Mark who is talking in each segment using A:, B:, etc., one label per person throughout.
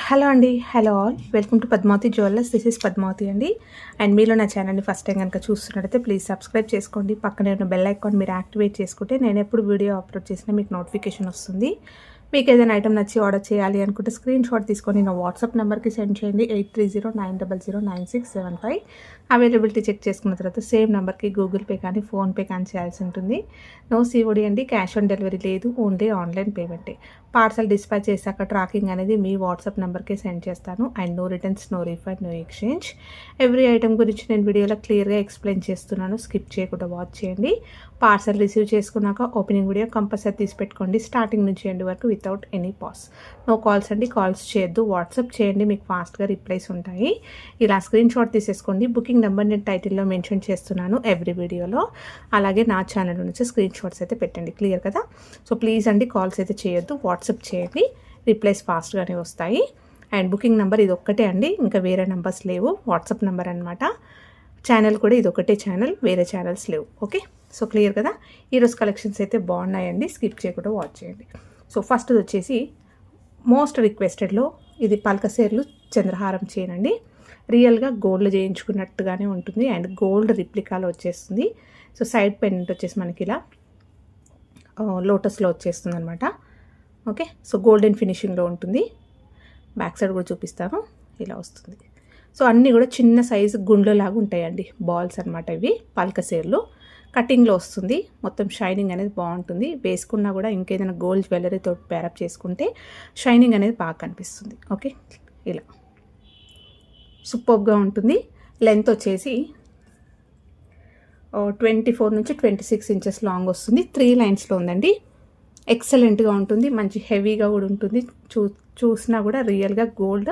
A: Hello అండి. Hello all. Welcome to Padmavati jewellers. This is Padmavati అండి. And మీలో నా ఛానల్ని ఫస్ట్ టైం కనుక చూస్తున్నట్టయితే ప్లీజ్ సబ్స్క్రైబ్ చేసుకోండి. పక్కనే ఉన్న బెల్ ఐకాన్ మీరు యాక్టివేట్ చేసుకుంటే నేను ఎప్పుడు వీడియో అప్లోడ్ చేసినా మీకు నోటిఫికేషన్ వస్తుంది. మీకు ఏదైనా ఐటమ్ నచ్చి ఆర్డర్ చేయాలి అనుకుంటే స్క్రీన్ షాట్ తీసుకొని నా వాట్సాప్ నెంబర్కి సెండ్ చేయండి. 8309009675. అవైలబిలిటీ చెక్ చేసుకున్న తర్వాత సేమ్ నెంబర్కి గూగుల్ పే కానీ ఫోన్పే కానీ చేయాల్సి ఉంటుంది. నో సిఓడి అండి, క్యాష్ ఆన్ డెలివరీ లేదు, ఓన్లీ ఆన్లైన్ పేమెంటే. పార్సల్ డిస్పాచ్ చేశాక ట్రాకింగ్ అనేది మీ వాట్సాప్ నెంబర్కే సెండ్ చేస్తాను. And no returns, no refund, no exchange. Every item గురించి నేను వీడియోలో క్లియర్గా ఎక్స్ప్లెయిన్ చేస్తున్నాను. స్కిప్ చేయకుండా వాచ్ చేయండి. పార్సల్ రిసీవ్ చేసుకున్నాక ఓపెనింగ్ వీడియో కంపల్సరీ తీసి పెట్టుకోండి, స్టార్టింగ్ నుంచి ఎండ్ వరకు without any pass. No calls అండి, కాల్స్ చేయొద్దు, వాట్సాప్ చేయండి, మీకు ఫాస్ట్గా రిప్లైస్ ఉంటాయి. ఇలా స్క్రీన్ షాట్ తీసేసుకోండి. బుకింగ్ నెంబర్ నేను టైటిల్లో మెన్షన్ చేస్తున్నాను ఎవ్రీ వీడియోలో. అలాగే నా ఛానల్ నుంచి స్క్రీన్ షాట్స్ అయితే పెట్టండి. క్లియర్ కదా? సో ప్లీజ్ అండి, కాల్స్ అయితే చేయొద్దు, వాట్సాప్ చేయండి, రిప్లైస్ ఫాస్ట్గానే వస్తాయి. అండ్ బుకింగ్ నెంబర్ ఇది ఒక్కటే అండి, ఇంకా వేరే నెంబర్స్ లేవు. వాట్సాప్ నెంబర్ అనమాట. ఛానల్ కూడా ఇది ఒకటే ఛానల్, వేరే ఛానల్స్ లేవు. ఓకే, సో క్లియర్ కదా? ఈరోజు కలెక్షన్స్ అయితే బాగున్నాయండి, స్కిప్ చేయకుండా వాచ్ చేయండి. సో ఫస్ట్ వచ్చేసి మోస్ట్ రిక్వెస్టెడ్లో ఇది పల్కసేర్లు చంద్రహారం చైన్ అండి. రియల్గా గోల్డ్ చేయించుకున్నట్టుగానే ఉంటుంది అండ్ గోల్డ్ రిప్లికాలో వచ్చేస్తుంది. సో సైడ్ పెండెంట్ వచ్చేసి మనకి ఇలా లోటస్లో వచ్చేస్తుంది అనమాట. ఓకే, సో గోల్డెన్ ఫినిషింగ్లో ఉంటుంది. బ్యాక్ సైడ్ కూడా చూపిస్తాను, ఇలా వస్తుంది. సో అన్నీ కూడా చిన్న సైజు గుండ్లలాగా ఉంటాయండి, బాల్స్ అనమాట. ఇవి పల్కసేర్లు కటింగ్లో వస్తుంది. మొత్తం షైనింగ్ అనేది బాగుంటుంది. వేసుకున్నా కూడా ఇంకేదైనా గోల్డ్ జ్యువెలరీతో ప్యారప్ చేసుకుంటే షైనింగ్ అనేది బాగా కనిపిస్తుంది. ఓకే, ఇలా సూపర్గా ఉంటుంది. లెంత్ వచ్చేసి 24 నుంచి 26 ఇంచెస్ లాంగ్ వస్తుంది. 3 లైన్స్లో ఉందండి. ఎక్సలెంట్గా ఉంటుంది, మంచి హెవీగా కూడా ఉంటుంది. చూసినా కూడా రియల్గా గోల్డ్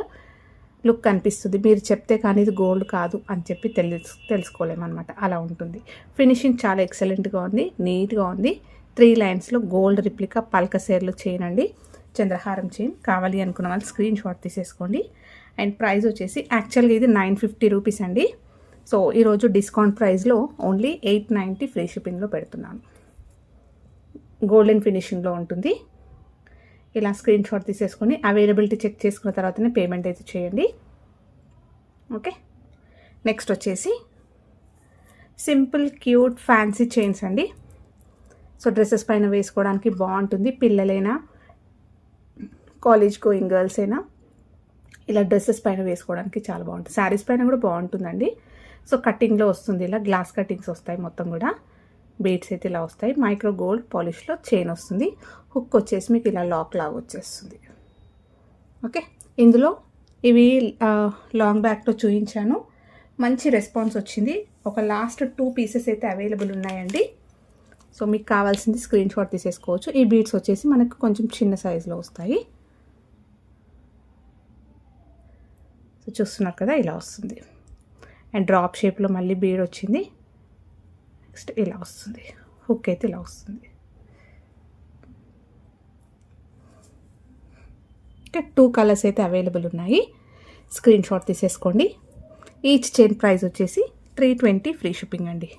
A: లుక్ అనిపిస్తుంది. మీరు చెప్తే కానీ ఇది గోల్డ్ కాదు అని చెప్పి తెలుసుకోలేమన్నమాట, అలా ఉంటుంది. ఫినిషింగ్ చాలా ఎక్సలెంట్గా ఉంది, నీట్గా ఉంది. 3 లైన్స్లో గోల్డ్ రిప్లికా పల్కసేర్లు చైన్ అండి, చంద్రహారం చైన్. కావాలి అనుకున్న వాళ్ళు స్క్రీన్ షాట్ తీసేసుకోండి. అండ్ ప్రైస్ వచ్చేసి యాక్చువల్గా ఇది 950 రూపీస్ అండి. సో ఈరోజు డిస్కౌంట్ ప్రైస్లో ఓన్లీ 890 ఫ్రీ షిప్పింగ్లో పెడుతున్నాను. గోల్డెన్ ఫినిషింగ్లో ఉంటుంది. ఇలా స్క్రీన్ షాట్ తీసేసుకొని అవైలబిలిటీ చెక్ చేసుకున్న తర్వాతనే పేమెంట్ అయితే చేయండి. ఓకే, నెక్స్ట్ వచ్చేసి సింపుల్ క్యూట్ ఫ్యాన్సీ చైన్స్ అండి. సో డ్రెస్సెస్ పైన వేసుకోవడానికి బాగుంటుంది. పిల్లలైనా, కాలేజ్ గోయింగ్ గర్ల్స్ అయినా ఇలా డ్రెస్సెస్ పైన వేసుకోవడానికి చాలా బాగుంటుంది. శారీస్ పైన కూడా బాగుంటుందండి. సో కటింగ్లో వస్తుంది, ఇలా గ్లాస్ కటింగ్స్ వస్తాయి. మొత్తం కూడా బీడ్స్ అయితే ఇలా వస్తాయి. మైక్రో గోల్డ్ పాలిష్లో చైన్ వస్తుంది. హుక్ వచ్చేసి మీకు ఇలా లాక్ లాగా వచ్చేస్తుంది. ఓకే, ఇందులో ఇవి లాంగ్ బ్యాక్తో చూపించాను, మంచి రెస్పాన్స్ వచ్చింది. ఒక లాస్ట్ 2 పీసెస్ అయితే అవైలబుల్ ఉన్నాయండి. సో మీకు కావాల్సింది స్క్రీన్ షాట్ తీసేసుకోవచ్చు. ఈ బీడ్స్ వచ్చేసి మనకు కొంచెం చిన్న సైజులో వస్తాయి. సో చూస్తున్నారు కదా, ఇలా వస్తుంది. అండ్ డ్రాప్ షేప్లో మళ్ళీ బీడ్ వచ్చింది. నెక్స్ట్ ఇలా వస్తుంది. హుక్ అయితే ఇలా వస్తుంది. ఓకే, 2 కలర్స్ అయితే అవైలబుల్ ఉన్నాయి. స్క్రీన్ షాట్ తీసేసుకోండి. ఈచ్ చైన్ ప్రైస్ వచ్చేసి 320 ఫ్రీ షిప్పింగ్ అండి.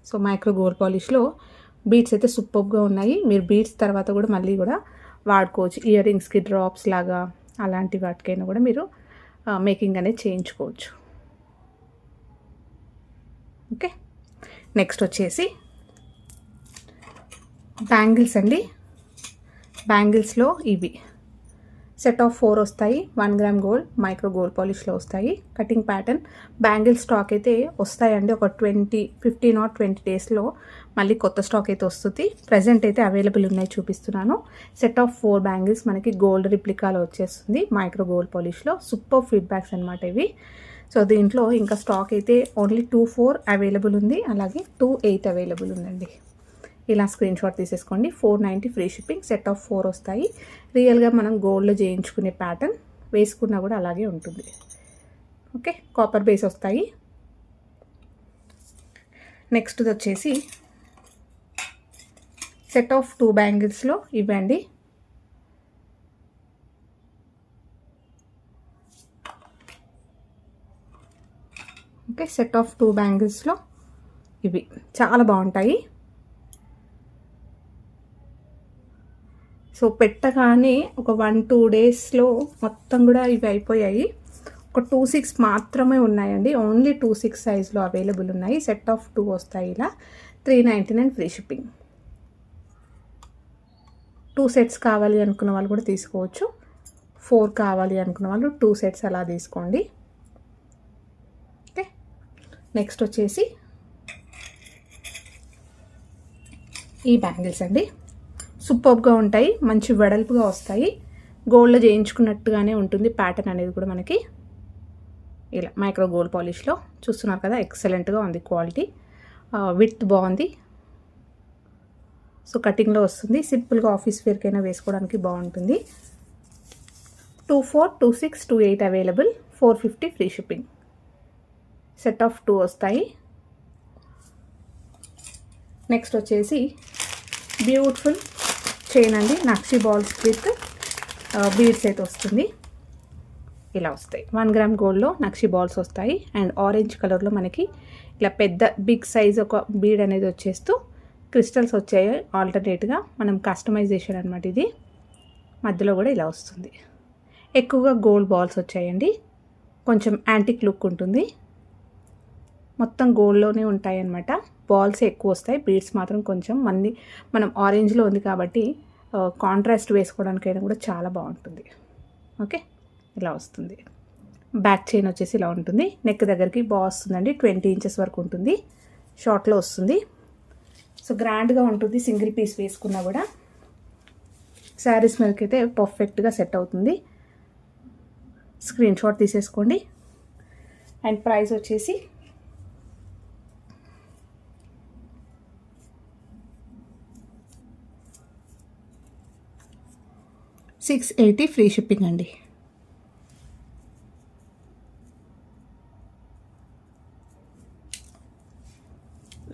A: సో మైక్రో గోల్డ్ పాలిష్లో బీడ్స్ అయితే సూపర్గా ఉన్నాయి. మీరు బీడ్స్ తర్వాత కూడా మళ్ళీ కూడా వాడుకోవచ్చు. ఇయర్ రింగ్స్కి డ్రాప్స్ లాగా అలాంటి వాటికైనా కూడా మీరు మేకింగ్ అనేది చేయించుకోవచ్చు. ఓకే, నెక్స్ట్ వచ్చేసి బ్యాంగిల్స్ అండి. బ్యాంగిల్స్లో ఇవి సెట్ ఆఫ్ 4 వస్తాయి. 1 గ్రామ్ గోల్డ్ మైక్రో గోల్డ్ పాలిష్లో వస్తాయి. కటింగ్ ప్యాటర్న్ బ్యాంగిల్ స్టాక్ అయితే వస్తాయండి. ఒక 15 or 20 డేస్లో మళ్ళీ కొత్త స్టాక్ అయితే వస్తుంది. ప్రజెంట్ అయితే అవైలబుల్ ఉన్నాయి, చూపిస్తున్నాను. సెట్ ఆఫ్ 4 బ్యాంగిల్స్ మనకి గోల్డ్ రిప్లికాలో వచ్చేస్తుంది, మైక్రో గోల్డ్ పాలిష్లో. సూపర్ ఫీడ్బ్యాక్స్ అనమాట ఇవి. సో దీంట్లో ఇంకా స్టాక్ అయితే ఓన్లీ 24 అవైలబుల్ ఉంది, అలాగే 28 అవైలబుల్ ఉందండి. ఇలా స్క్రీన్ షాట్ తీసేసుకోండి. 490 ఫ్రీ షిప్పింగ్. సెట్ ఆఫ్ 4 వస్తాయి. రియల్గా మనం గోల్డ్లో చేయించుకునే ప్యాటర్న్ వేసుకున్నా కూడా అలాగే ఉంటుంది. ఓకే, కాపర్ బేస్ వస్తాయి. నెక్స్ట్ వచ్చేసి సెట్ ఆఫ్ 2 బ్యాంగిల్స్లో ఇవ్వండి. ఓకే, సెట్ ఆఫ్ 2 బ్యాంగిల్స్లో ఇవి చాలా బాగుంటాయి. సో పెట్టగానే ఒక 1-2 డేస్లో మొత్తం కూడా ఇవి అయిపోయాయి. ఒక 2-6 మాత్రమే ఉన్నాయండి. ఓన్లీ 2-6 సైజ్లో అవైలబుల్ ఉన్నాయి. సెట్ ఆఫ్ 2 వస్తాయి ఇలా. 399 ఫ్రీ షిప్పింగ్. 2 సెట్స్ కావాలి అనుకున్న వాళ్ళు కూడా తీసుకోవచ్చు. 4 కావాలి అనుకున్న వాళ్ళు 2 సెట్స్ అలా తీసుకోండి. ఓకే, నెక్స్ట్ వచ్చేసి ఈ బ్యాంగిల్స్ అండి. సూపర్గా ఉంటాయి, మంచి వెడల్పుగా వస్తాయి. గోల్డ్లో చేయించుకున్నట్టుగానే ఉంటుంది ప్యాటర్న్ అనేది కూడా మనకి. ఇలా మైక్రో గోల్డ్ పాలిష్లో చూస్తున్నారు కదా, ఎక్సలెంట్గా ఉంది క్వాలిటీ. విత్ బాగుంది. సో కటింగ్లో వస్తుంది. సింపుల్గా ఆఫీస్ వేర్కైనా వేసుకోవడానికి బాగుంటుంది. 24, 26, 28 available. 450 free shipping. Set of 2 వస్తాయి. నెక్స్ట్ వచ్చేసి బ్యూటిఫుల్ చైన్ అండి. నక్షి బాల్స్ విత్ బీడ్స్ అయితే వస్తుంది. ఇలా వస్తాయి. 1 గ్రామ్ గోల్డ్లో నక్షి బాల్స్ వస్తాయి. అండ్ ఆరెంజ్ కలర్లో మనకి ఇలా పెద్ద బిగ్ సైజ్ ఒక బీడ్ అనేది వచ్చేస్తూ క్రిస్టల్స్ వచ్చాయి. ఆల్టర్నేట్గా మనం కస్టమైజేషన్ అనమాట ఇది. మధ్యలో కూడా ఇలా వస్తుంది. ఎక్కువగా గోల్డ్ బాల్స్ వచ్చాయండి. కొంచెం యాంటిక్ లుక్ ఉంటుంది. మొత్తం గోల్డ్లోనే ఉంటాయి అన్నమాట. బాల్స్ ఎక్కువ వస్తాయి, బీడ్స్ మాత్రం కొంచెం మనం ఆరెంజ్లో ఉంది కాబట్టి కాంట్రాస్ట్ వేసుకోవడానికైనా కూడా చాలా బాగుంటుంది. ఓకే, ఇలా వస్తుంది. బ్యాక్ చైన్ వచ్చేసి ఇలా ఉంటుంది. నెక్ దగ్గరికి బాగా వస్తుందండి. 20 ఇంచెస్ వరకు ఉంటుంది. షార్ట్లో వస్తుంది. సో గ్రాండ్గా ఉంటుంది. సింగిల్ పీస్ వేసుకున్నా కూడా శారీస్ మీదకి అయితే పర్ఫెక్ట్గా సెట్ అవుతుంది. స్క్రీన్ షాట్ తీసేసుకోండి. అండ్ ప్రైస్ వచ్చేసి 680 ఫ్రీ షిప్పింగ్ అండి.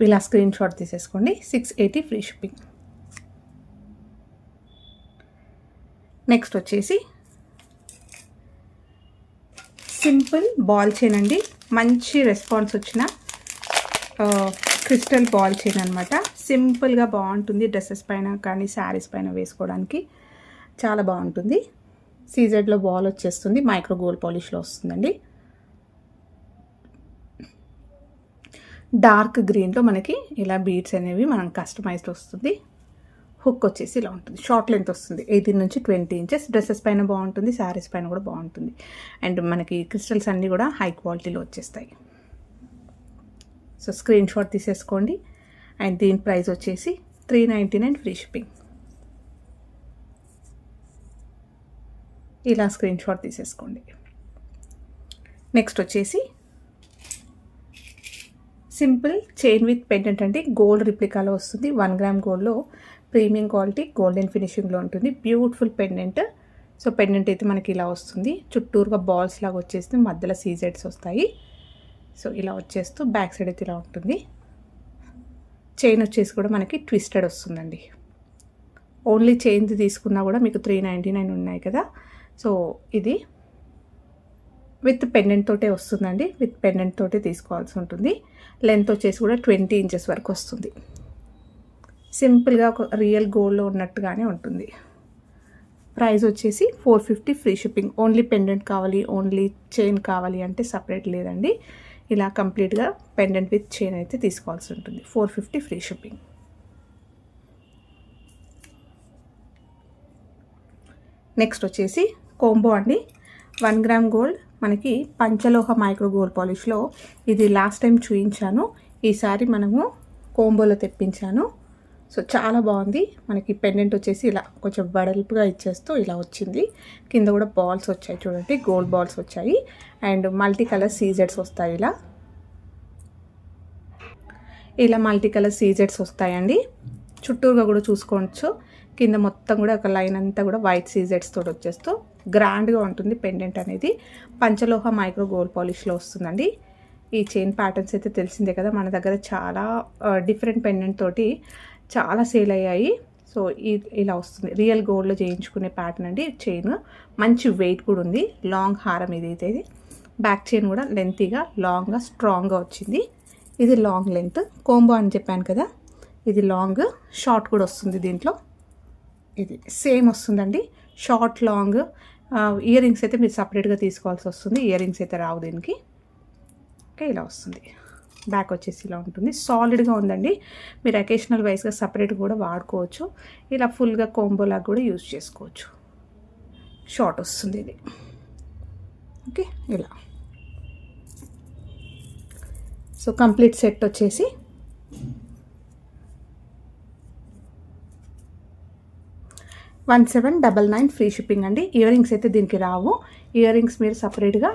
A: ఇలా స్క్రీన్ షాట్ తీసేసుకోండి. 680 ఫ్రీ షిప్పింగ్. నెక్స్ట్ వచ్చేసి సింపుల్ బాల్ చైన్ అండి. మంచి రెస్పాన్స్ వచ్చిన క్రిస్టల్ బాల్ చైన్ అనమాట. సింపుల్గా బాగుంటుంది. డ్రెస్సెస్ పైన కానీ శారీస్ పైన వేసుకోవడానికి చాలా బాగుంటుంది. సీజెడ్లో బాల్ వచ్చేస్తుంది. మైక్రో గోల్డ్ పాలిష్లో వస్తుందండి. డార్క్ గ్రీన్లో మనకి ఇలా బీడ్స్ అనేవి మనం కస్టమైజ్డ్ వస్తుంది. హుక్ వచ్చేసి ఇలా ఉంటుంది. షార్ట్ లెంత్ వస్తుంది. 18 నుంచి 20 ఇంచెస్. డ్రెస్సెస్ పైన బాగుంటుంది, శారీస్ పైన కూడా బాగుంటుంది. అండ్ మనకి క్రిస్టల్స్ అన్నీ కూడా హై క్వాలిటీలో వచ్చేస్తాయి. సో స్క్రీన్ షాట్ తీసేసుకోండి. అండ్ దీని ప్రైస్ వచ్చేసి 399 ఫ్రీ షిప్పింగ్. ఇలా స్క్రీన్ షాట్ తీసేసుకోండి. నెక్స్ట్ వచ్చేసి సింపుల్ చైన్ విత్ పెండెంట్ అండి. గోల్డ్ రిప్లికాలో వస్తుంది. 1 గ్రామ్ గోల్డ్లో ప్రీమియం క్వాలిటీ గోల్డెన్ ఫినిషింగ్లో ఉంటుంది. Beautiful pendant. సో పెండెంట్ అయితే మనకి ఇలా వస్తుంది. చుట్టూరుగా బాల్స్ లాగా వచ్చేసి మధ్యలో సీజెడ్స్ వస్తాయి. సో ఇలా వచ్చేస్తూ బ్యాక్ సైడ్ అయితే ఇలా ఉంటుంది. చైన్ వచ్చేసి కూడా మనకి ట్విస్టెడ్ వస్తుందండి. ఓన్లీ చైన్ తీసుకున్నా కూడా మీకు 399 ఉన్నాయి కదా. సో ఇది విత్ పెండెంట్ తోటే వస్తుందండి. విత్ పెండెంట్ తోటే తీసుకోవాల్సి ఉంటుంది. లెంత్ వచ్చేసి కూడా 20 ఇంచెస్ వరకు వస్తుంది. సింపుల్గా ఒక రియల్ గోల్డ్లో ఉన్నట్టుగానే ఉంటుంది. ప్రైస్ వచ్చేసి 450 ఫ్రీ షిప్పింగ్. ఓన్లీ పెండెంట్ కావాలి, ఓన్లీ చైన్ కావాలి అంటే సపరేట్ లేదండి. ఇలా కంప్లీట్గా పెండెంట్ విత్ చైన్ అయితే తీసుకోవాల్సి ఉంటుంది. 450 ఫ్రీ షిప్పింగ్. నెక్స్ట్ వచ్చేసి కోంబో అండి. 1 గ్రామ్ గోల్డ్ మనకి పంచలోహ మైక్రో గోల్డ్ పాలిష్లో ఇది లాస్ట్ టైం చూపించాను. ఈసారి మనము కోంబోలో తెప్పించాను. సో చాలా బాగుంది. మనకి పెండెంట్ వచ్చేసి ఇలా కొంచెం వెడల్పుగా ఇచ్చేస్తూ ఇలా వచ్చింది. కింద కూడా బాల్స్ వచ్చాయి చూడండి, గోల్డ్ బాల్స్ వచ్చాయి. అండ్ మల్టీ కలర్ సీజెడ్స్ వస్తాయి. ఇలా మల్టీ కలర్ సీజెడ్స్ వస్తాయండి. చుట్టూరుగా కూడా చూసుకోవచ్చు. కింద మొత్తం కూడా ఒక లైన్ అంతా కూడా వైట్ సీజెడ్స్ తోటి వచ్చేస్తూ గ్రాండ్గా ఉంటుంది పెండెంట్ అనేది. పంచలోహ మైక్రో గోల్డ్ పాలిష్లో వస్తుందండి. ఈ చైన్ ప్యాటర్న్స్ అయితే తెలిసిందే కదా, మన దగ్గర చాలా డిఫరెంట్ పెండెంట్ తోటి చాలా సేల్ అయ్యాయి. సో ఇలా వస్తుంది. రియల్ గోల్డ్లో చేయించుకునే ప్యాటర్న్ అండి. చైన్ మంచి వెయిట్ కూడా ఉంది. లాంగ్ హారం ఇది. బ్యాక్ చైన్ కూడా లెంతీగా లాంగ్గా స్ట్రాంగ్గా వచ్చింది. ఇది లాంగ్ లెంత్ కోంబో అని చెప్పాను కదా. ఇది లాంగ్, షార్ట్ కూడా వస్తుంది దీంట్లో. ఇది సేమ్ వస్తుందండి. షార్ట్ లాంగ్ ఇయర్ రింగ్స్ అయితే మీరు సపరేట్గా తీసుకోవాల్సి వస్తుంది. ఇయర్ రింగ్స్ అయితే రావు దీనికి. ఓకే, ఇలా వస్తుంది. బ్యాక్ వచ్చేసి ఇలా ఉంటుంది. సాలిడ్గా ఉందండి. మీరు అకేషనల్ వైజ్గా సపరేట్ కూడా వాడుకోవచ్చు. ఇలా ఫుల్గా కోంబోలాగా కూడా యూజ్ చేసుకోవచ్చు. షార్ట్ వస్తుంది ఇది. ఓకే, ఇలా. సో కంప్లీట్ సెట్ వచ్చేసి 1799 ఫ్రీ షిప్పింగ్ అండి. ఇయర్ రింగ్స్ అయితే దీనికి రావు. ఇయర్ రింగ్స్ మీరు సపరేట్గా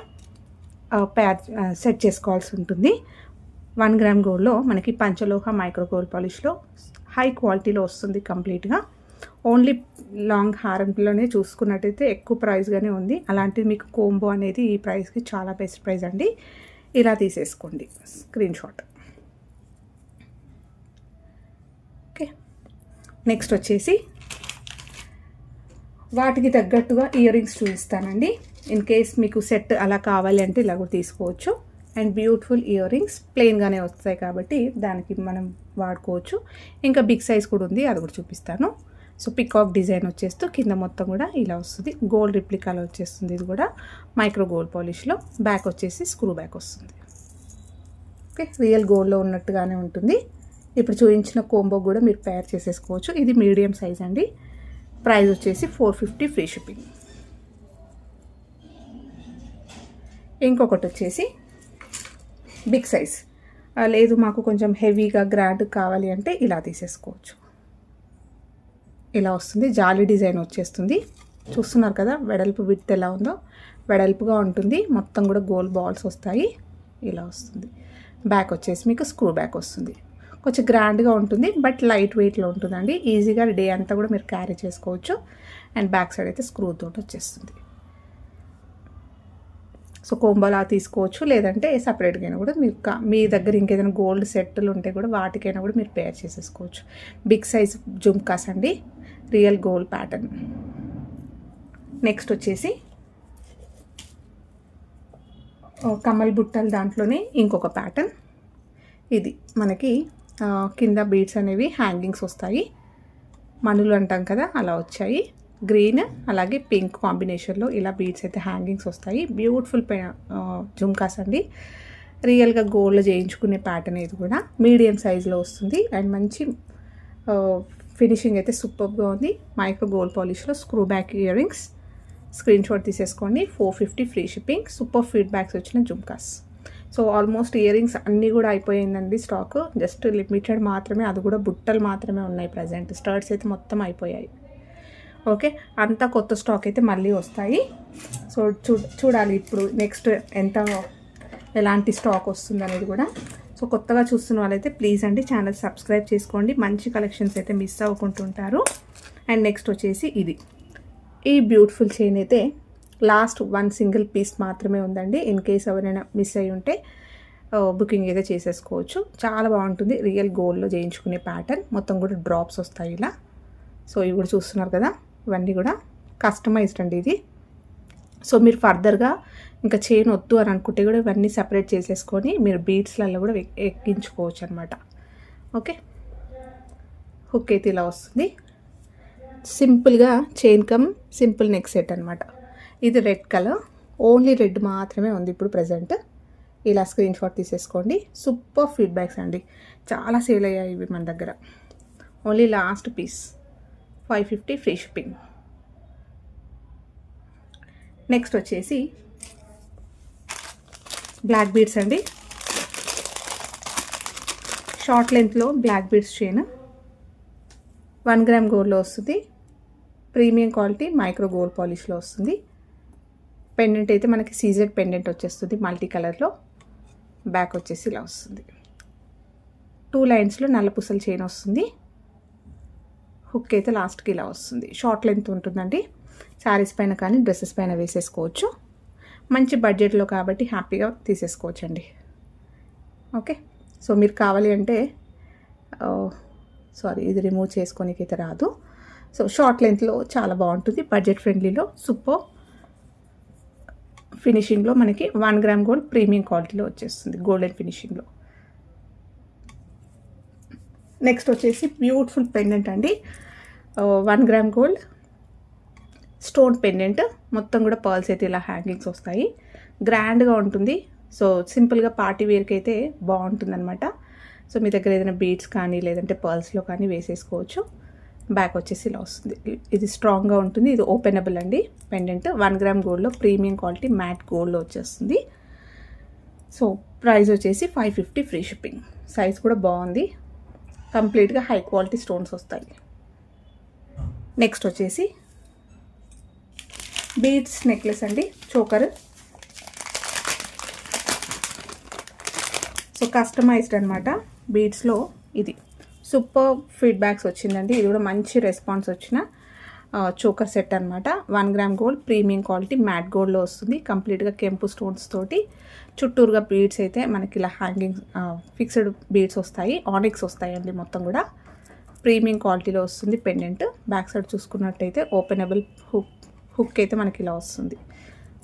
A: సెట్ చేసుకోవాల్సి ఉంటుంది. 1 గ్రామ్ గోల్డ్లో మనకి పంచలోహ మైక్రో గోల్డ్ పాలిష్లో హై క్వాలిటీలో వస్తుంది కంప్లీట్గా. ఓన్లీ లాంగ్ హారంలోనే చూసుకున్నట్టయితే ఎక్కువ ప్రైస్గానే ఉంది. అలాంటిది మీకు కోంబో అనేది ఈ ప్రైస్కి చాలా బెస్ట్ ప్రైస్ అండి. ఇలా తీసేసుకోండి స్క్రీన్ షాట్. ఓకే, నెక్స్ట్ వచ్చేసి వాటికి తగ్గట్టుగా ఇయర్ రింగ్స్ చూపిస్తానండి. ఇన్ కేస్ మీకు సెట్ అలా కావాలి అంటే ఇలా కూడా తీసుకోవచ్చు. అండ్ బ్యూటిఫుల్ ఇయర్ రింగ్స్ ప్లెయిన్గానే వస్తాయి కాబట్టి దానికి మనం వాడుకోవచ్చు. ఇంకా బిగ్ సైజ్ కూడా ఉంది, అది కూడా చూపిస్తాను. సో పికాక్ డిజైన్ వచ్చేస్తూ కింద మొత్తం కూడా ఇలా వస్తుంది. గోల్డ్ రిప్లికాలో వచ్చేస్తుంది. ఇది కూడా మైక్రో గోల్డ్ పాలిష్లో. బ్యాక్ వచ్చేసి స్క్రూ బ్యాక్ వస్తుంది. ఓకే, రియల్ గోల్డ్లో ఉన్నట్టుగానే ఉంటుంది. ఇప్పుడు చూపించిన కోంబో కూడా మీరు పేర్ చేసేసుకోవచ్చు. ఇది మీడియం సైజ్ అండి. ప్రైస్ వచ్చేసి 450 ఫ్రీ షిప్పింగ్. ఇంకొకటి వచ్చేసి బిగ్ సైజ్. లేదు మాకు కొంచెం హెవీగా గ్రాండ్ కావాలి అంటే ఇలా తీసేసుకోవచ్చు. ఇలా వస్తుంది. జాలీ డిజైన్ వచ్చేస్తుంది. చూస్తున్నారు కదా వెడల్పు విడ్త్ ఎలా ఉందో. వెడల్పుగా ఉంటుంది. మొత్తం కూడా గోల్డ్ బాల్స్ వస్తాయి. ఇలా వస్తుంది. బ్యాక్ వచ్చేసి మీకు స్క్రూ బ్యాక్ వస్తుంది. కొంచెం గ్రాండ్గా ఉంటుంది బట్ లైట్ వెయిట్లో ఉంటుందండి. ఈజీగా డే అంతా కూడా మీరు క్యారీ చేసుకోవచ్చు. అండ్ బ్యాక్ సైడ్ అయితే స్క్రూ తోటి వచ్చేస్తుంది. సో కోంబోలా తీసుకోవచ్చు, లేదంటే సపరేట్గా కూడా మీరు మీ దగ్గర ఇంకేదైనా గోల్డ్ సెట్లు ఉంటే కూడా వాటికైనా కూడా మీరు పేర్ చేసేసుకోవచ్చు. బిగ్ సైజ్ జుమ్కాస్ అండి, రియల్ గోల్డ్ ప్యాటర్న్. నెక్స్ట్ వచ్చేసి కమల్ బుట్టలు దాంట్లోనే ఇంకొక ప్యాటర్న్. ఇది మనకి కింద బీడ్స్ అనేవి హ్యాంగింగ్స్ వస్తాయి. మనులు అంటాం కదా, అలా వచ్చాయి. గ్రీన్ అలాగే పింక్ కాంబినేషన్లో ఇలా బీడ్స్ అయితే హ్యాంగింగ్స్ వస్తాయి. బ్యూటిఫుల్ జుమ్కాస్ అండి. రియల్గా గోల్డ్లో చేయించుకునే ప్యాటర్న్. ఇది కూడా మీడియం సైజులో వస్తుంది. అండ్ మంచి ఫినిషింగ్ అయితే సూపర్గా ఉంది. మైక్రో గోల్డ్ పాలిష్లో screw back earrings. Screenshot తీసేసుకోండి. 450 ఫ్రీ షిప్పింగ్. సూపర్ ఫీడ్బ్యాక్స్ వచ్చిన jhumkas. So almost earrings అన్నీ కూడా అయిపోయిందండి స్టాక్. జస్ట్ లిమిటెడ్ మాత్రమే, అది కూడా బుట్టలు మాత్రమే ఉన్నాయి ప్రజెంట్. స్టర్ట్స్ అయితే మొత్తం అయిపోయాయి. ఓకే, అంతా కొత్త స్టాక్ అయితే మళ్ళీ వస్తాయి. సో చూడాలి ఇప్పుడు నెక్స్ట్ ఎలాంటి స్టాక్ వస్తుంది అనేది కూడా. సో కొత్తగా చూస్తున్న వాళ్ళైతే ప్లీజ్ అండి ఛానల్ సబ్స్క్రైబ్ చేసుకోండి. మంచి కలెక్షన్స్ అయితే మిస్ అవ్వకుంటుంటారు. అండ్ నెక్స్ట్ వచ్చేసి ఇది ఈ బ్యూటిఫుల్ చైన్ అయితే లాస్ట్ 1 సింగిల్ పీస్ మాత్రమే ఉందండి. ఇన్ కేస్ ఎవరైనా మిస్ అయ్యి ఉంటే బుకింగ్ అయితే చేసేసుకోవచ్చు. చాలా బాగుంటుంది. రియల్ గోల్డ్లో చేయించుకునే ప్యాటర్న్. మొత్తం కూడా డ్రాప్స్ వస్తాయి ఇలా. సో ఇవి కూడా చూస్తున్నారు కదా, ఇవన్నీ కూడా కస్టమైజ్డ్ అండి ఇది. సో మీరు ఫర్దర్గా ఇంకా చైన్ వద్దు అని అనుకుంటే కూడా ఇవన్నీ సెపరేట్ చేసేసుకొని మీరు బీడ్స్లలో కూడా ఎక్కించుకోవచ్చు అనమాట. ఓకే, హుక్ అయితే ఇలా వస్తుంది. సింపుల్గా chain come simple neck set అనమాట. ఇది రెడ్ కలర్, ఓన్లీ రెడ్ మాత్రమే ఉంది ఇప్పుడు ప్రజెంట్. ఇలా స్క్రీన్ షాట్ తీసేసుకోండి. సూపర్ ఫీడ్బ్యాక్స్ అండి. చాలా సేల్ అయ్యాయి ఇవి మన దగ్గర. Only last piece 550 free shipping. Next వచ్చేసి బ్లాక్ బీడ్స్ అండి. షార్ట్ లెంత్లో బ్లాక్ బీడ్స్ చైన్ 1 గ్రామ్ గోల్డ్లో వస్తుంది. ప్రీమియం క్వాలిటీ మైక్రో గోల్డ్ పాలిష్లో వస్తుంది. పెండెంట్ అయితే మనకి సీజెడ్ పెండెంట్ వచ్చేస్తుంది మల్టీ కలర్లో. బ్యాక్ వచ్చేసి ఇలా వస్తుంది. 2 లైన్స్లో నల్ల పూసల చైన్ వస్తుంది. హుక్ అయితే లాస్ట్కి ఇలా వస్తుంది. షార్ట్ లెంత్ ఉంటుందండి. శారీస్ పైన కానీ డ్రెస్సెస్ పైన వేసేసుకోవచ్చు. మంచి బడ్జెట్లో కాబట్టి హ్యాపీగా తీసేసుకోవచ్చు అండి. ఓకే, సో మీరు కావాలి అంటే ఇది రిమూవ్ చేసుకోనికైతే రాదు. సో షార్ట్ లెంత్లో చాలా బాగుంటుంది. బడ్జెట్ ఫ్రెండ్లీలో సూపర్ ఫినిషింగ్లో మనకి 1 గ్రామ్ గోల్డ్ ప్రీమియం క్వాలిటీలో వచ్చేస్తుంది గోల్డెన్ ఫినిషింగ్లో. నెక్స్ట్ వచ్చేసి బ్యూటిఫుల్ పెండెంట్ అండి. 1 గ్రామ్ గోల్డ్ స్టోన్ పెండెంట్, మొత్తం కూడా పర్ల్స్ అయితే ఇలా హ్యాంగింగ్స్ వస్తాయి. గ్రాండ్గా ఉంటుంది. సో సింపుల్గా పార్టీ వేర్కి అయితే బాగుంటుందన్నమాట. సో మీ దగ్గర ఏదైనా బీడ్స్ కానీ లేదంటే పర్ల్స్లో కానీ వేసేసుకోవచ్చు. బ్యాక్ వచ్చేసి ఇలా వస్తుంది. ఇది స్ట్రాంగ్గా ఉంటుంది. ఇది ఓపెనబుల్ అండి పెండెంట్. 1 గ్రామ్ గోల్డ్లో ప్రీమియం క్వాలిటీ మ్యాట్ గోల్డ్లో వచ్చేస్తుంది. సో ప్రైస్ వచ్చేసి 550 ఫ్రీ షిప్పింగ్. సైజ్ కూడా బాగుంది. కంప్లీట్గా హై క్వాలిటీ స్టోన్స్ వస్తాయి. నెక్స్ట్ వచ్చేసి బీడ్స్ నెక్లెస్ అండి, చోకర్. సో కస్టమైజ్డ్ అనమాట బీడ్స్లో. ఇది సూపర్ ఫీడ్బ్యాక్స్ వచ్చిందండి. ఇది కూడా మంచి రెస్పాన్స్ వచ్చిన చోకర్ సెట్ అనమాట. 1 gram gold premium quality matte గోల్డ్లో వస్తుంది. కంప్లీట్గా కెంపు స్టోన్స్ తోటి చుట్టూరుగా బీడ్స్ అయితే మనకి ఇలా హ్యాంగింగ్ ఫిక్స్డ్ బీడ్స్ వస్తాయి. ఆనిక్స్ వస్తాయండి మొత్తం కూడా. ప్రీమియం క్వాలిటీలో వస్తుంది పెండెంట్. బ్యాక్ సైడ్ చూసుకున్నట్టయితే ఓపెనబుల్ హుక్ అయితే మనకి ఇలా వస్తుంది.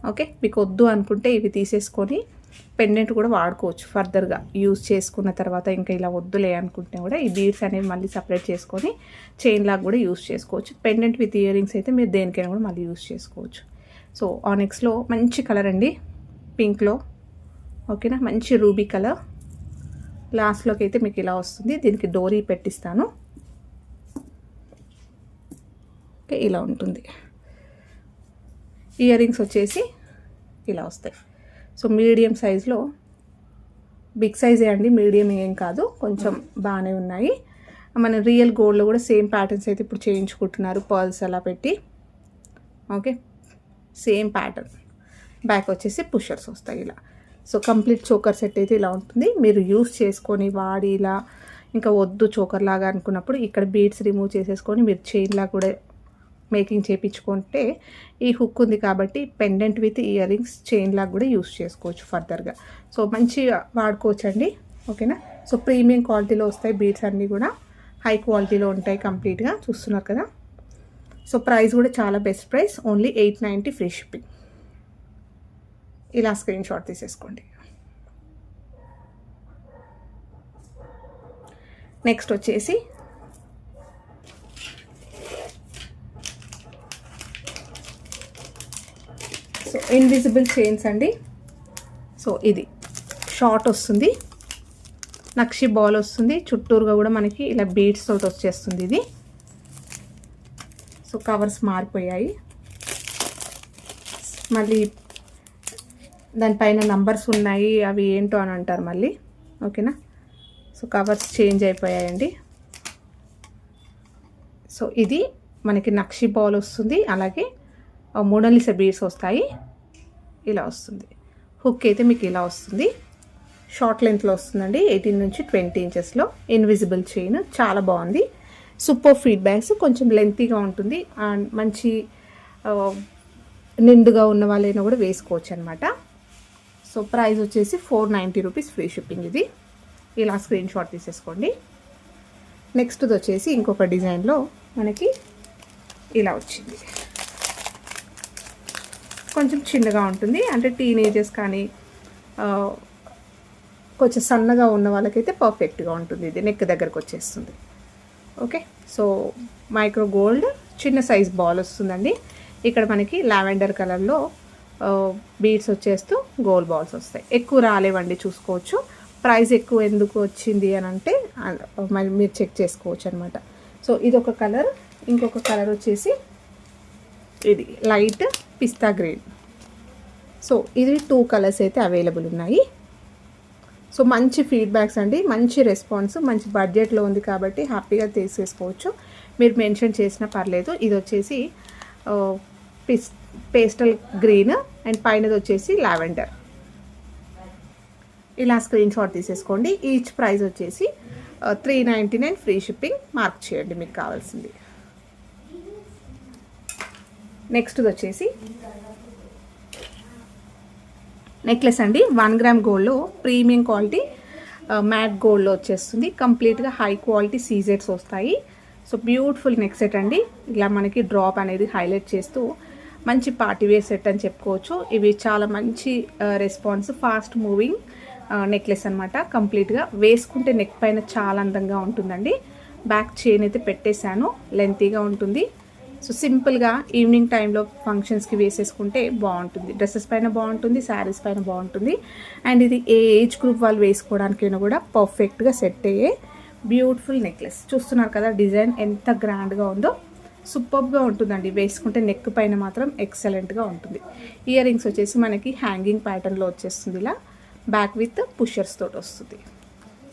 A: ఓకే, మీకు వద్దు అనుకుంటే ఇవి తీసేసుకొని పెండెంట్ కూడా వాడుకోవచ్చు. ఫర్దర్గా యూజ్ చేసుకున్న తర్వాత ఇంకా ఇలా వద్దులే అనుకుంటే కూడా ఈ బీడ్స్ అనేవి మళ్ళీ సపరేట్ చేసుకొని చైన్ లాగా కూడా యూజ్ చేసుకోవచ్చు. పెండెంట్ విత్ ఇయర్ రింగ్స్ అయితే మీరు దేనికైనా కూడా మళ్ళీ యూజ్ చేసుకోవచ్చు. సో ఆనిక్స్లో మంచి కలర్ అండి, పింక్లో. ఓకేనా, మంచి రూబీ కలర్. లాస్ట్లోకి అయితే మీకు ఇలా వస్తుంది. దీనికి డోరీ పెట్టిస్తాను. ఓకే, ఇలా ఉంటుంది. ఇయర్ రింగ్స్ వచ్చేసి ఇలా వస్తాయి. సో మీడియం సైజులో, బిగ్ సైజే అండి, మీడియం ఏం కాదు, కొంచెం బాగానే ఉన్నాయి. మన రియల్ గోల్డ్లో కూడా సేమ్ ప్యాటర్న్స్ అయితే ఇప్పుడు చేయించుకుంటున్నారు, పర్ల్స్ అలా పెట్టి. Okay, same pattern. బ్యాక్ వచ్చేసి పుషర్స్ వస్తాయి ఇలా. సో కంప్లీట్ చోకర్ సెట్ అయితే ఇలా ఉంటుంది. మీరు యూస్ చేసుకొని వాడి ఇలా ఇంకా వద్దు చోకర్ లాగా అనుకున్నప్పుడు ఇక్కడ బీడ్స్ రిమూవ్ చేసేసుకొని మీరు చైన్ లాగా కూడా మేకింగ్ చేయించుకుంటే ఈ హుక్ ఉంది కాబట్టి pendant with ear rings chain లాగా కూడా యూస్ చేసుకోవచ్చు ఫర్దర్గా. సో మంచిగా వాడుకోవచ్చు అండి. ఓకేనా, సో ప్రీమియం క్వాలిటీలో వస్తాయి బీడ్స్ అన్నీ కూడా, హై క్వాలిటీలో ఉంటాయి కంప్లీట్గా. చూస్తున్నారు కదా. సో ప్రైస్ కూడా చాలా best price, only 890 free shipping. ఇలా స్క్రీన్ షాట్ తీసేసుకోండి. నెక్స్ట్ వచ్చేసి సో ఇన్విజిబుల్ చైన్స్ అండి. సో ఇది షార్ట్ వస్తుంది, నక్షి బాల్ వస్తుంది, చుట్టూరుగా కూడా మనకి ఇలా బీడ్స్ తోటి వచ్చేస్తుంది ఇది. సో కవర్స్ మారిపోయాయి, మళ్ళీ దానిపైన నంబర్స్ ఉన్నాయి, అవి ఏంటో అని అంటారు మళ్ళీ. ఓకేనా, సో కవర్స్ చేంజ్ అయిపోయాయండి. సో ఇది మనకి నక్షి బాల్ వస్తుంది, అలాగే మోనాలిసా బీడ్స్ వస్తాయి. ఇలా వస్తుంది. హుక్ అయితే మీకు ఇలా వస్తుంది. షార్ట్ లెంత్లో వస్తుందండి, 18 నుంచి 20 ఇంచెస్లో. ఇన్విజిబుల్ చైన్ చాలా బాగుంది. Super feedbacks. కొంచెం లెంతీగా ఉంటుంది అండ్ మంచి నిండుగా ఉన్న వాళ్ళైనా కూడా వేసుకోవచ్చు అనమాట. సో ప్రైస్ వచ్చేసి 490 రూపీస్ ఫ్రీ షిప్పింగ్. ఇది ఇలా స్క్రీన్ షాట్ తీసేసుకోండి. నెక్స్ట్ది వచ్చేసి ఇంకొక డిజైన్లో మనకి ఇలా వచ్చింది. కొంచెం చిన్నగా ఉంటుంది, అంటే టీనేజర్స్ కానీ కొంచెం సన్నగా ఉన్న వాళ్ళకైతే పర్ఫెక్ట్గా ఉంటుంది. ఇది నెక్ దగ్గరకు వచ్చేస్తుంది. ఓకే, సో మైక్రో గోల్డ్ చిన్న సైజ్ బాల్ వస్తుందండి. ఇక్కడ మనకి లావెండర్ కలర్లో బీడ్స్ వచ్చేస్తూ గోల్డ్ బాల్స్ వస్తాయి. ఎక్కువ రాలేవండి, చూసుకోవచ్చు. ప్రైస్ ఎక్కువ ఎందుకు వచ్చింది అని అంటే మరి మీరు చెక్ చేసుకోవచ్చు అనమాట. సో ఇది ఒక కలర్. ఇంకొక కలర్ వచ్చేసి ఇది లైట్ పిస్తా గ్రీన్. సో ఇది 2 కలర్స్ అయితే అవైలబుల్ ఉన్నాయి. సో మంచి ఫీడ్బ్యాక్స్ అండి, మంచి రెస్పాన్స్, మంచి బడ్జెట్లో ఉంది కాబట్టి హ్యాపీగా తీసేసుకోవచ్చు. మీరు మెన్షన్ చేసినా పర్లేదు. ఇది వచ్చేసి పేస్టల్ గ్రీన్ అండ్ పైనది వచ్చేసి లావెండర్. ఇలా స్క్రీన్ షాట్ తీసేసుకోండి. ఈచ్ ప్రైస్ వచ్చేసి 399 ఫ్రీ షిప్పింగ్. మార్క్ చేయండి మీకు కావాల్సింది. నెక్స్ట్ది వచ్చేసి నెక్లెస్ అండి. 1 గ్రామ్ గోల్డ్లో ప్రీమియం క్వాలిటీ మ్యాట్ గోల్డ్లో వచ్చేస్తుంది. కంప్లీట్గా హై క్వాలిటీ సీజెట్స్ వస్తాయి. సో బ్యూటిఫుల్ నెక్ సెట్ అండి. ఇలా మనకి డ్రాప్ అనేది హైలైట్ చేస్తూ మంచి పార్టీవేర్ సెట్ అని చెప్పుకోవచ్చు. ఇవి చాలా మంచి రెస్పాన్స్, ఫాస్ట్ మూవింగ్ నెక్లెస్ అనమాట. కంప్లీట్గా వేసుకుంటే నెక్ పైన చాలా అందంగా ఉంటుందండి. బ్యాక్ చైన్ అయితే పెట్టేశాను, లెంతీగా ఉంటుంది. సో సింపుల్గా ఈవినింగ్ టైంలో ఫంక్షన్స్కి వేసేసుకుంటే బాగుంటుంది. డ్రెస్సెస్ పైన బాగుంటుంది, శారీస్ పైన బాగుంటుంది. అండ్ ఇది ఏ ఏజ్ గ్రూప్ వాళ్ళు వేసుకోవడానికైనా కూడా పర్ఫెక్ట్గా సెట్ అయ్యే బ్యూటిఫుల్ నెక్లెస్. చూస్తున్నారు కదా డిజైన్ ఎంత గ్రాండ్గా ఉందో, సూపర్గా ఉంటుందండి. వేసుకుంటే నెక్ పైన మాత్రం ఎక్సలెంట్గా ఉంటుంది. ఇయర్ రింగ్స్ వచ్చేసి మనకి హ్యాంగింగ్ ప్యాటర్న్లో వచ్చేస్తుంది, ఇలా బ్యాక్ విత్ పుషర్స్ తోటి వస్తుంది.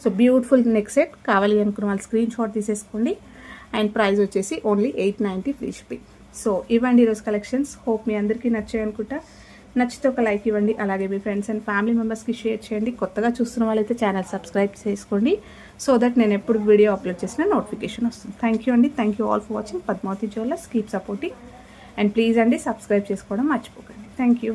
A: So beautiful neck set. కావాలి అనుకున్న వాళ్ళు స్క్రీన్ షాట్ తీసేసుకోండి. అండ్ ప్రైస్ వచ్చేసి ఓన్లీ 890 ఫ్రీ షిప్పింగ్. సో ఇవ్వండి ఈరోజు కలెక్షన్స్. హోప్ మీ అందరికీ నచ్చాయి అనుకుంటా. నచ్చితే ఒక లైక్ ఇవ్వండి, అలాగే మీ ఫ్రెండ్స్ అండ్ ఫ్యామిలీ మెంబర్స్కి షేర్ చేయండి. కొత్తగా చూస్తున్న వాళ్ళైతే ఛానల్ సబ్స్క్రైబ్ చేసుకోండి, సో దట్ నేను ఎప్పుడు వీడియో అప్లోడ్ చేసిన నోటిఫికేషన్ వస్తుంది. థ్యాంక్ యూ అండి. Thank you all for watching Padmavati jewellers. Keep supporting and please అండి సబ్స్క్రైబ్ చేసుకోవడం మర్చిపోకండి. థ్యాంక్ యూ.